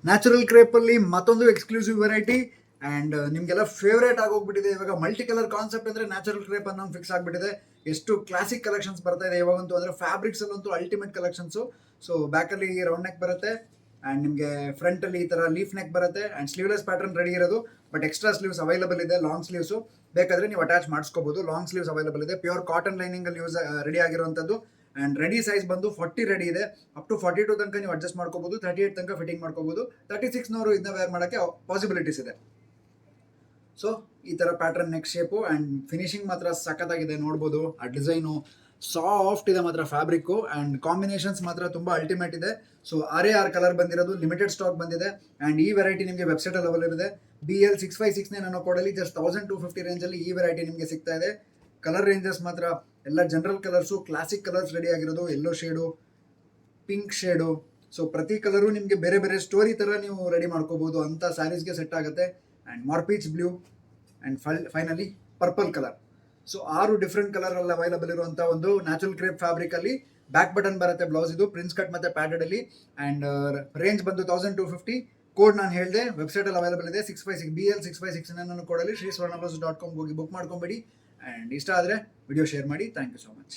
Natural ಕ್ರೇಪಲ್ಲಿ ಮತ್ತೊಂದು exclusive variety and ನಿಮಗೆಲ್ಲ ಫೇವ್ರೇಟ್ ಆಗೋಗ್ಬಿಟ್ಟಿದೆ. ಇವಾಗ ಮಲ್ಟಿ ಕಲರ್ ಕಾನ್ಸೆಪ್ಟ್ ಅಂದರೆ ನ್ಯಾಚುರಲ್ ಕ್ರೇಪ್ ಅನ್ನೋ ಫಿಕ್ಸ್ ಆಗಿಬಿಟ್ಟಿದೆ. ಎಷ್ಟು ಕ್ಲಾಸಿಕ್ ಕಲೆಕ್ಷನ್ಸ್ ಬರ್ತಾ ಇದೆ ಇವಾಗಂತೂ, ಅಂದರೆ ಫ್ಯಾಬ್ರಿಕ್ಸಲ್ಲಂತೂ ಅಲ್ಟಿಮೇಟ್ ಕಲೆಕ್ಷನ್ಸು. ಸೊ ಬ್ಯಾಕಲ್ಲಿ ರೌಂಡ್ ನೆಕ್ ಬರುತ್ತೆ ಆ್ಯಂಡ್ ನಿಮಗೆ ಫ್ರಂಟಲ್ಲಿ ಈ ಥರ ಲೀಫ್ ನೆಕ್ ಬರುತ್ತೆ ಆ್ಯಂಡ್ ಸ್ಲೀವ್ಲೆಸ್ ಪ್ಯಾಟರ್ನ್ ರೆಡಿ ಇರೋದು. ಬಟ್ ಎಕ್ಸ್ಟ್ರಾ ಸ್ಲೀವ್ಸ್ ಅವೈಲಬಲ್ ಇದೆ, ಲಾಂಗ್ ಸ್ಲೀವ್ಸು ಬೇಕಾದರೆ ನೀವು ಅಟ್ಯಾಚ್ ಮಾಡಿಸ್ಕೋಬೋದು. ಲಾಂಗ್ ಸ್ಲೀವ್ಸ್ ಅವೈಲಬಲ್ ಇದೆ, ಪ್ಯೂರ್ ಕಾಟನ್ ಲೈನಿಂಗಲ್ಲಿ ರೆಡಿ ಆಗಿರುವಂಥದ್ದು. ಆ್ಯಂಡ್ ರೆಡಿ ಸೈಜ್ ಬಂದು 40 ರೆಡಿ ಇದೆ. ಅಪ್ ಟು 42 ತನಕ ನೀವು ಅಡ್ಜಸ್ಟ್ ಮಾಡ್ಕೋಬೋದು, 38 ತನಕ ಫಿಟ್ಟಿಂಗ್ ಮಾಡ್ಕೋಬೋದು. 36ನವರು ಇದನ್ನ ವೇರ್ ಮಾಡೋಕ್ಕೆ ಪಾಸಿಬಿಲಿಟೀಸ್ ಇದೆ. ಸೊ ಈ ಥರ pattern neck shape and finishing ಮಾತ್ರ ಸಖತ್ತಾಗಿದೆ, ನೋಡ್ಬೋದು. ಆ ಡಿಸೈನು ಸಾಫ್ಟ್ ಇದೆ ಮಾತ್ರ ಫ್ಯಾಬ್ರಿಕ್ಕು, ಆ್ಯಂಡ್ ಕಾಂಬಿನೇಷನ್ಸ್ ಮಾತ್ರ ತುಂಬ ಅಲ್ಟಿಮೇಟ್ ಇದೆ. ಸೊ 6 ಕಲರ್ ಬಂದಿರೋದು, ಲಿಮಿಟೆಡ್ ಸ್ಟಾಕ್ ಬಂದಿದೆ. ಆ್ಯಂಡ್ ಈ ವೆರೈಟಿ ನಿಮಗೆ ವೆಬ್ಸೈಟಲ್ಲಿ ಅವೈಲೇಬಲ್ ಇದೆ. BL6569 ಅನ್ನೋ ಕೋಡಲ್ಲಿ ಜಸ್ಟ್ 1250 ರೇಂಜಲ್ಲಿ ಈ ವೆರೈಟಿ ನಿಮಗೆ ಸಿಗ್ತಾ ಇದೆ. ಕಲರ್ ರೇಂಜಸ್ ಮಾತ್ರ ಎಲ್ಲ general colours, classic colours ready ಆಗಿರೋದು. Yellow shade, pink shade, so ಪ್ರತಿ ಕಲರು ನಿಮಗೆ ಬೇರೆ ಬೇರೆ ಸ್ಟೋರಿ ಥರ ನೀವು ರೆಡಿ ಮಾಡ್ಕೋಬೋದು ಅಂತ ಸ್ಯಾರೀಸ್ಗೆ ಸೆಟ್ ಆಗುತ್ತೆ. ಆ್ಯಂಡ್ ಮಾರ್ಪೀಚ್ blue and finally purple colour. So 6 different ಕಲರಲ್ಲಿ ಅವೈಲಬಲ್ ಇರುವಂಥ ಒಂದು ನ್ಯಾಚುರಲ್ ಕ್ರೇಪ್ ಫ್ಯಾಬ್ರಿಕಲ್ಲಿ ಬ್ಯಾಕ್ ಬಟನ್ ಬರುತ್ತೆ ಬ್ಲೌಸ್ ಇದು, ಪ್ರಿನ್ಸ್ ಕಟ್ ಮತ್ತು ಪ್ಯಾಡೆಡಲ್ಲಿ. ಆ್ಯಂಡ್ ರೇಂಜ್ ಬಂದು 1250. ಕೋಡ್ ನಾನು ಹೇಳಿದೆ, ವೆಬ್ಸೈಟಲ್ಲಿ ಅವೈಲಬಲ್ ಇದೆ. 656 BL6569 ಅನ್ನೋ ಕೋಡಲ್ಲಿ ಶ್ರೀ ಸ್ವರ್ಣ ಬ್ಲೌಸ್ .com ಹೋಗಿ ಬುಕ್ ಮಾಡ್ಕೊಂಬಿಡಿ. ಆ್ಯಂಡ್ ಇಷ್ಟ ಆದರೆ ವಿಡಿಯೋ ಶೇರ್ ಮಾಡಿ. Thank you so much.